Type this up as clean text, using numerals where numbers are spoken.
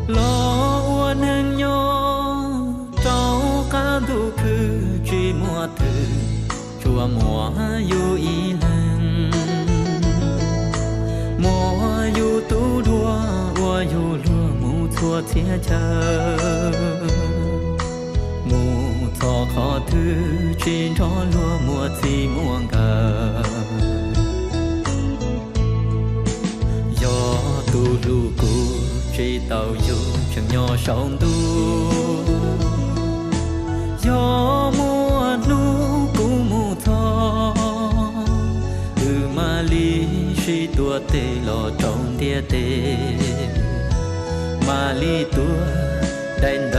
lo uốn hàng nhỏ trâu cá thu khứ truy mùa thử chùa mùa yêu ý lăng mùa yêu tú đua ua yêu lúa mù thua thiên chờ mù thọ khó thư truy cho lúa mùa thì muôn cờ gió tu lu cu truy tàu du chẳng nhỏ sông tu gió mùa nu cu mù thọ từ ma li truy tua tê lo trong tia tê ma li tua đánh